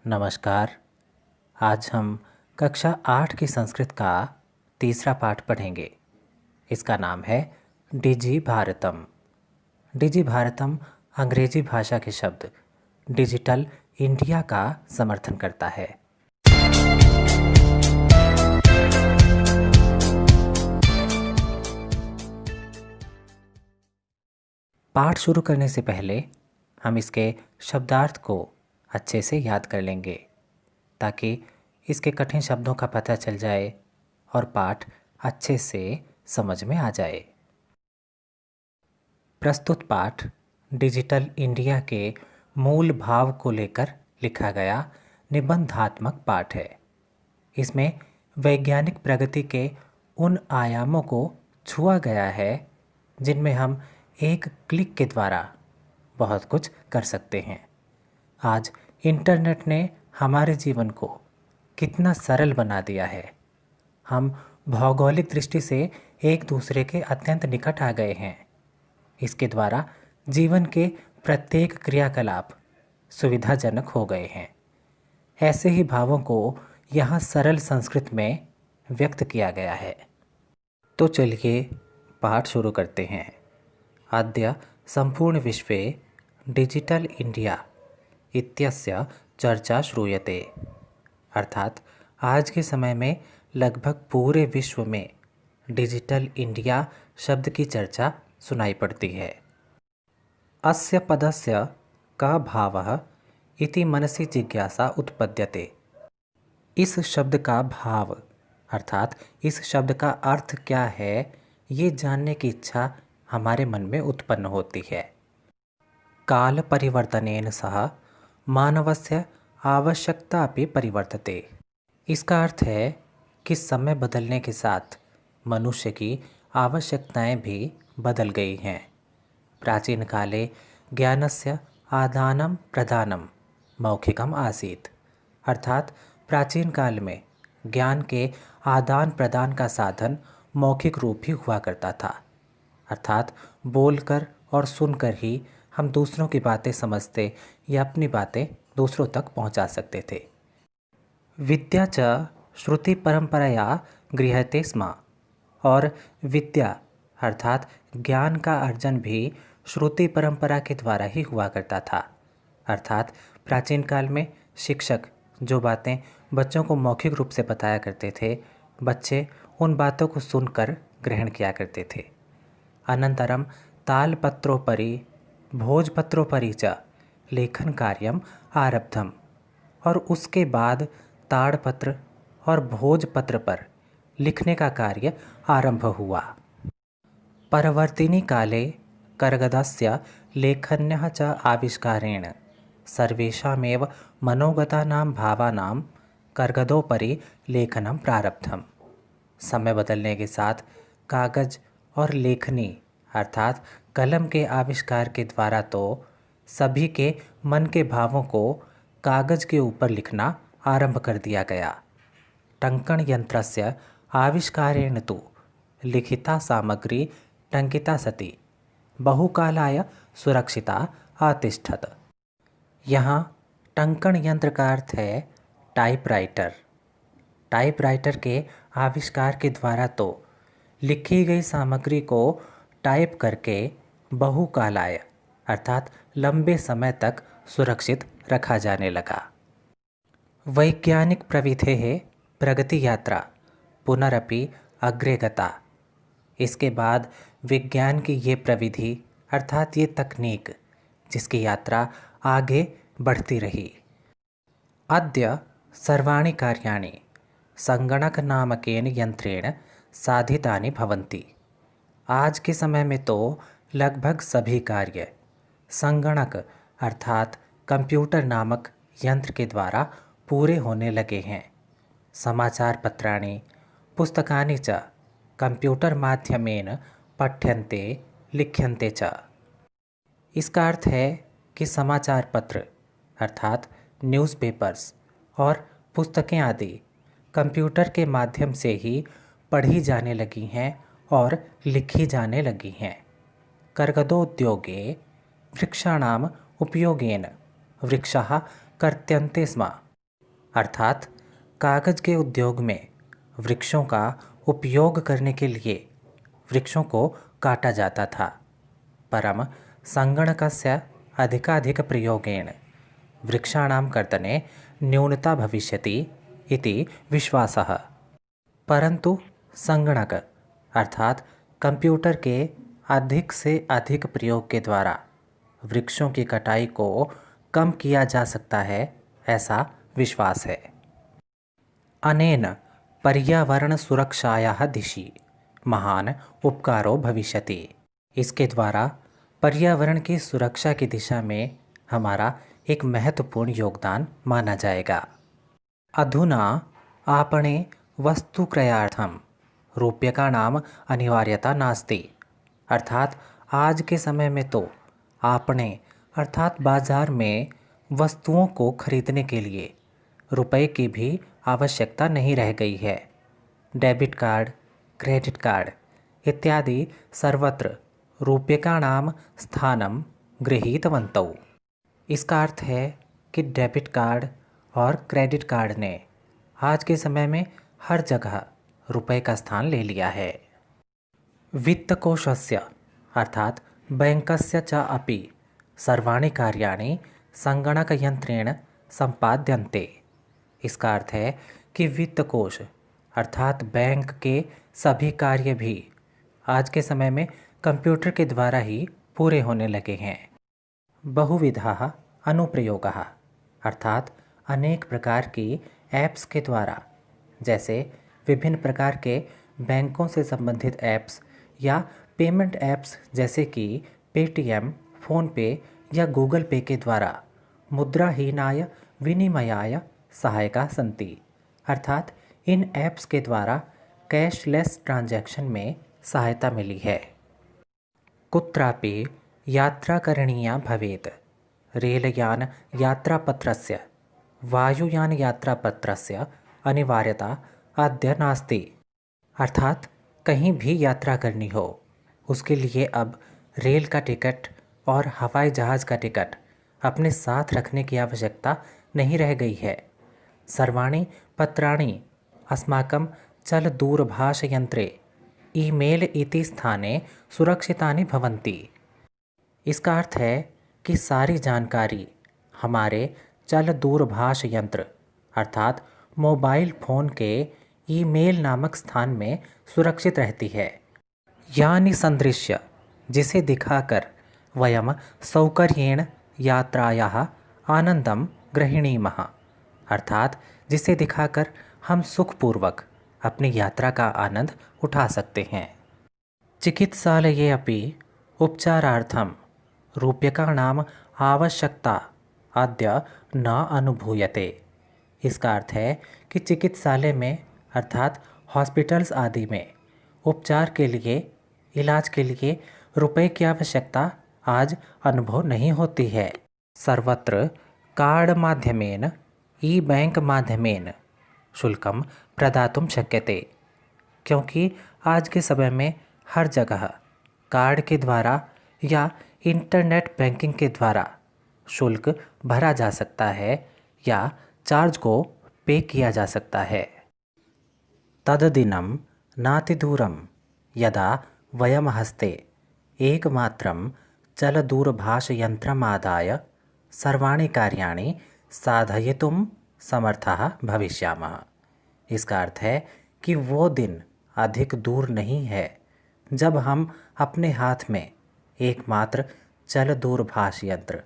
नमस्कार। आज हम कक्षा 8 की संस्कृत का तीसरा पाठ पढ़ेंगे। इसका नाम है डिजि भारतम। डिजि भारतम अंग्रेजी भाषा के शब्द डिजिटल इंडिया का समर्थन करता है। पाठ शुरू करने से पहले हम इसके शब्दार्थ को अच्छे से याद कर लेंगे ताकि इसके कठिन शब्दों का पता चल जाए और पाठ अच्छे से समझ में आ जाए। प्रस्तुत पाठ डिजिटल इंडिया के मूल भाव को लेकर लिखा गया निबंधात्मक पाठ है। इसमें वैज्ञानिक प्रगति के उन आयामों को छुआ गया है जिनमें हम एक क्लिक के द्वारा बहुत कुछ कर सकते हैं। आज इंटरनेट ने हमारे जीवन को कितना सरल बना दिया है। हम भौगोलिक दृष्टि से एक दूसरे के अत्यंत निकट आ गए हैं। इसके द्वारा जीवन के प्रत्येक क्रियाकलाप सुविधाजनक हो गए हैं। ऐसे ही भावों को यहाँ सरल संस्कृत में व्यक्त किया गया है। तो चलिए पाठ शुरू करते हैं। अद्य संपूर्ण विश्वे डिजिटल इंडिया इत्यस्य चर्चा श्रूयते। अर्थात आज के समय में लगभग पूरे विश्व में डिजिटल इंडिया शब्द की चर्चा सुनाई पड़ती है। अस्य पदस्य का भावः इति मनसि जिज्ञासा उत्पद्यते। इस शब्द का भाव अर्थात इस शब्द का अर्थ क्या है, ये जानने की इच्छा हमारे मन में उत्पन्न होती है। काल परिवर्तनेन सह मानवस्य आवश्यकता अपि परिवर्तते। इसका अर्थ है कि समय बदलने के साथ मनुष्य की आवश्यकताएं भी बदल गई हैं। प्राचीन काले ज्ञानस्य आदानं प्रदानं मौखिकम आसीत्। अर्थात प्राचीन काल में ज्ञान के आदान प्रदान का साधन मौखिक रूप ही हुआ करता था। अर्थात बोलकर और सुनकर ही हम दूसरों की बातें समझते या अपनी बातें दूसरों तक पहुंचा सकते थे। विद्या च श्रुति परंपराया गृह्यते स्म। और विद्या अर्थात ज्ञान का अर्जन भी श्रुति परंपरा के द्वारा ही हुआ करता था। अर्थात प्राचीन काल में शिक्षक जो बातें बच्चों को मौखिक रूप से बताया करते थे, बच्चे उन बातों को सुनकर ग्रहण किया करते थे। अनंतरम तालपत्रोपरि भोजपत्रोपरि च लेखन कार्यम आरब्धम। और उसके बाद ताड़पत्र और भोजपत्र पर लिखने का कार्य आरंभ हुआ। परवर्तिनी काले कर्गदस्य लेखन्यः च आविष्कारेण सर्वेषामेव मनोगतानां भावानां कर्गदोपरि लेखनं प्रारब्धम। समय बदलने के साथ कागज और लेखनी अर्थात कलम के आविष्कार के द्वारा तो सभी के मन के भावों को कागज के ऊपर लिखना आरंभ कर दिया गया। टंकण यंत्रस्य आविष्कारेण तु लिखिता सामग्री टंकिता सती बहुकालाय सुरक्षिता आतिष्ठत। यहाँ टंकण यंत्र का अर्थ है टाइपराइटर। टाइपराइटर के आविष्कार के द्वारा तो लिखी गई सामग्री को टाइप करके बहुकालाय अर्थात लंबे समय तक सुरक्षित रखा जाने लगा। वैज्ञानिक प्रविधेः प्रगति यात्रा पुनरपि अग्रे गता। इसके बाद विज्ञान की ये प्रविधि अर्थात ये तकनीक जिसकी यात्रा आगे बढ़ती रही। अद्य सर्वाणि कार्याणि संगणक नामकेन यंत्रेण साधितानि भवन्ति। आज के समय में तो लगभग सभी कार्य संगणक अर्थात कंप्यूटर नामक यंत्र के द्वारा पूरे होने लगे हैं। समाचार पत्राणि पुस्तकानि च कंप्यूटर माध्यमेन पठ्यन्ते लिख्यन्ते च। इसका अर्थ है कि समाचार पत्र अर्थात न्यूज़पेपर्स और पुस्तकें आदि कंप्यूटर के माध्यम से ही पढ़ी जाने लगी हैं और लिखी जाने लगी हैं। कर्गदोद्योगे वृक्षाणाम उपयोगेन वृक्षाः कर्त्यन्ते स्म। अर्थात कागज के उद्योग में वृक्षों का उपयोग करने के लिए वृक्षों को काटा जाता था। परम संगणकस्य अधिकाधिक प्रयोगेण वृक्षाणां कर्तने न्यूनता भविष्यति इति विश्वासः। परंतु संगणक अर्थात कंप्यूटर के अधिक से अधिक प्रयोग के द्वारा वृक्षों की कटाई को कम किया जा सकता है, ऐसा विश्वास है। अनेन पर्यावरण सुरक्षायाः दिशि महान उपकारो भविष्यति। इसके द्वारा पर्यावरण की सुरक्षा की दिशा में हमारा एक महत्वपूर्ण योगदान माना जाएगा। अधुना आपणे वस्तुक्रयार्थं रूप्यकाणाम अनिवार्यता नास्ति। अर्थात आज के समय में तो आपने अर्थात बाजार में वस्तुओं को खरीदने के लिए रुपए की भी आवश्यकता नहीं रह गई है। डेबिट कार्ड, क्रेडिट कार्ड इत्यादि सर्वत्र रूप्यकाणाम स्थानं गृहीतवन्तौ। इसका अर्थ है कि डेबिट कार्ड और क्रेडिट कार्ड ने आज के समय में हर जगह रुपए का स्थान ले लिया है। वित्तकोशस्य अर्थात बैंकस्य च अपि सर्वाणि कार्याणि संगणकयंत्रेण संपाद्यन्ते। इसका अर्थ है कि वित्तकोश अर्थात बैंक के सभी कार्य भी आज के समय में कंप्यूटर के द्वारा ही पूरे होने लगे हैं। बहुविधाः अनुप्रयोगः अर्थात अनेक प्रकार की ऐप्स के द्वारा, जैसे विभिन्न प्रकार के बैंकों से संबंधित ऐप्स या पेमेंट ऐप्स जैसे कि पेटीएम, फ़ोनपे या गूगल पे के द्वारा मुद्राहीनाय विनिमयाय सहायका सन्ति। अर्थात इन ऐप्स के द्वारा कैशलेस ट्रांजैक्शन में सहायता मिली है। कुत्रापि यात्रा करणीया भवेत् रेलयान यात्रापत्रस्य वायुयान यात्रापत्रस्य अनिवार्यता अद्य नास्ति। अर्थात कहीं भी यात्रा करनी हो उसके लिए अब रेल का टिकट और हवाई जहाज़ का टिकट अपने साथ रखने की आवश्यकता नहीं रह गई है। सर्वाणि पत्राणि अस्माकं चलदूरभाषयंत्रे ईमेल इति स्थाने सुरक्षितानि भवन्ति। इसका अर्थ है कि सारी जानकारी हमारे चल दूरभाष यंत्र अर्थात मोबाइल फ़ोन के ईमेल नामक स्थान में सुरक्षित रहती है। यानी संदृश्य जिसे दिखाकर वयम सौकर्येण यात्रायाः आनंदम गृहीणीमः। अर्थात जिसे दिखाकर हम सुखपूर्वक अपनी यात्रा का आनंद उठा सकते हैं। चिकित्सालये अपि उपचारार्थं रूप्यकाणाम आवश्यकता अद्य न अनुभूयते। इसका अर्थ है कि चिकित्सालय में अर्थात हॉस्पिटल्स आदि में उपचार के लिए, इलाज के लिए रुपए की आवश्यकता आज अनुभव नहीं होती है। सर्वत्र कार्ड माध्यमेन ई बैंक माध्यमेन शुल्कम प्रदातुं शक्यते। क्योंकि आज के समय में हर जगह कार्ड के द्वारा या इंटरनेट बैंकिंग के द्वारा शुल्क भरा जा सकता है या चार्ज को पे किया जा सकता है। तद्दिनं नातिदूरं यदा वयं हस्ते एकमात्रं चलदूरभाषयन्त्रमादाय सर्वाणि कार्याणि साधयितुं समर्थाः भविष्यामः। इसका अर्थ है कि वो दिन अधिक दूर नहीं है जब हम अपने हाथ में एकमात्र चल दूरभाष यंत्र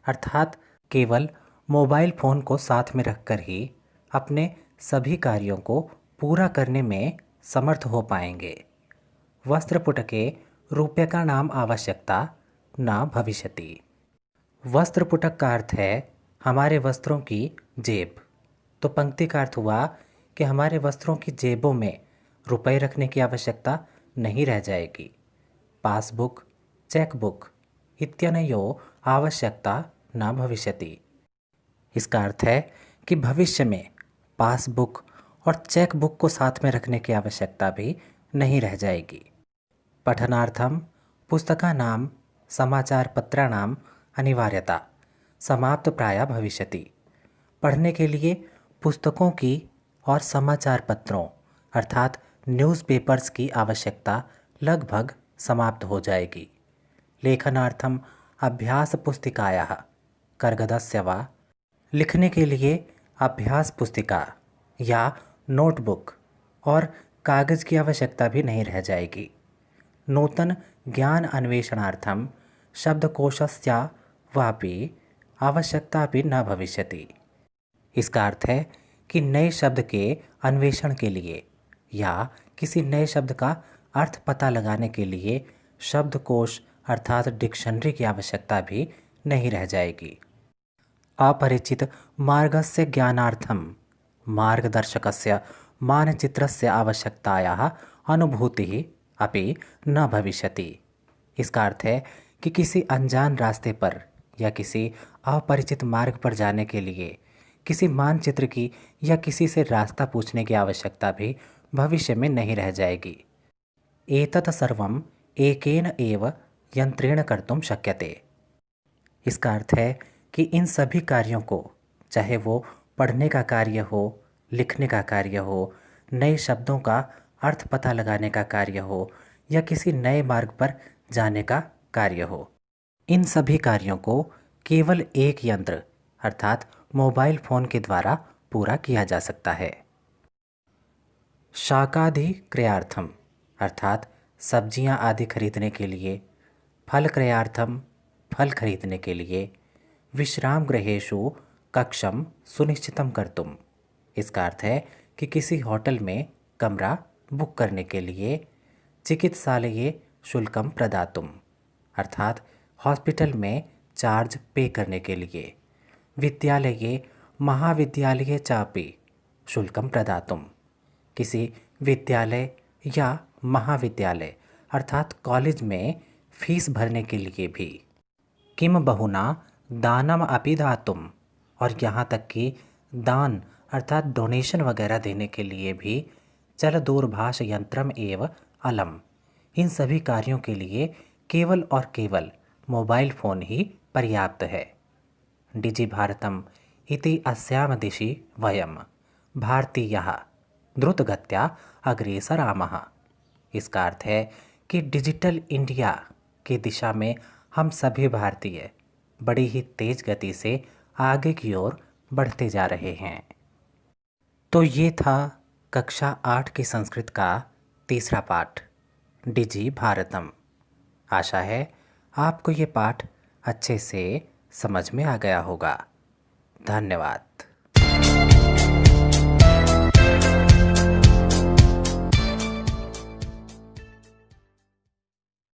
अर्थात केवल मोबाइल फ़ोन को साथ में रखकर ही अपने सभी कार्यों को पूरा करने में समर्थ हो पाएंगे। वस्त्रपुटके रूप्यकाणाम आवश्यकता न भविष्यति। वस्त्रपुटक का अर्थ है हमारे वस्त्रों की जेब। तो पंक्ति का अर्थ हुआ कि हमारे वस्त्रों की जेबों में रुपए रखने की आवश्यकता नहीं रह जाएगी। पासबुक, चेकबुक इत्यनयोः आवश्यकता न भविष्यति। इसका अर्थ है कि भविष्य में पासबुक और चेकबुक को साथ में रखने की आवश्यकता भी नहीं रह जाएगी। पठनार्थम पुस्तकानां समाचारपत्राणाम अनिवार्यता समाप्त प्राय भविष्यति। पढ़ने के लिए पुस्तकों की और समाचार पत्रों अर्थात न्यूज़पेपर्स की आवश्यकता लगभग समाप्त हो जाएगी। लेखनार्थम अभ्यास पुस्तिकायाः कर्गदस्य वा, लिखने के लिए अभ्यास पुस्तिका या नोटबुक और कागज़ की आवश्यकता भी नहीं रह जाएगी। नूतन ज्ञान अन्वेषणार्थम शब्दकोशस्य वापि आवश्यकता भी न भविष्यति। इसका अर्थ है कि नए शब्द के अन्वेषण के लिए या किसी नए शब्द का अर्थ पता लगाने के लिए शब्दकोश अर्थात डिक्शनरी की आवश्यकता भी नहीं रह जाएगी। अपरिचित मार्गस्य ज्ञानार्थम मार्गदर्शकस्य मानचित्रस्य आवश्यकतायाः अनुभूतिः अपि न भविष्यति। इसका अर्थ है कि किसी अनजान रास्ते पर या किसी अपरिचित मार्ग पर जाने के लिए किसी मानचित्र की या किसी से रास्ता पूछने की आवश्यकता भी भविष्य में नहीं रह जाएगी। एतत् सर्वम् एकेन एव यंत्रेण कर्तुं शक्यते। इसका अर्थ है कि इन सभी कार्यों को, चाहे वो पढ़ने का कार्य हो, लिखने का कार्य हो, नए शब्दों का अर्थ पता लगाने का कार्य हो या किसी नए मार्ग पर जाने का कार्य हो, इन सभी कार्यों को केवल एक यंत्र अर्थात मोबाइल फ़ोन के द्वारा पूरा किया जा सकता है। शाकादि क्रयार्थम अर्थात सब्जियां आदि खरीदने के लिए, फल क्रयार्थम फल खरीदने के लिए, विश्राम गृहेषु कक्षम सुनिश्चितम कर्तुम। इसका अर्थ है कि किसी होटल में कमरा बुक करने के लिए, चिकित्सालये शुल्कम प्रदातुम अर्थात हॉस्पिटल में चार्ज पे करने के लिए, विद्यालये महाविद्यालये चापि शुल्कम प्रदातुम किसी विद्यालय या महाविद्यालय अर्थात कॉलेज में फीस भरने के लिए भी, किम बहुना दानम अपि दातुम और यहाँ तक कि दान अर्थात डोनेशन वगैरह देने के लिए भी चल दूरभाष यंत्रम एव अलम। इन सभी कार्यों के लिए केवल और केवल मोबाइल फ़ोन ही पर्याप्त है। डिजि भारतम इति अस्याम दिशि वयम भारतीयः द्रुतगत्या अग्रेसरामः। इसका अर्थ है कि डिजिटल इंडिया की दिशा में हम सभी भारतीय बड़ी ही तेज गति से आगे की ओर बढ़ते जा रहे हैं। तो ये था कक्षा 8 की संस्कृत का तीसरा पाठ, डिजि भारतम। आशा है आपको ये पाठ अच्छे से समझ में आ गया होगा। धन्यवाद।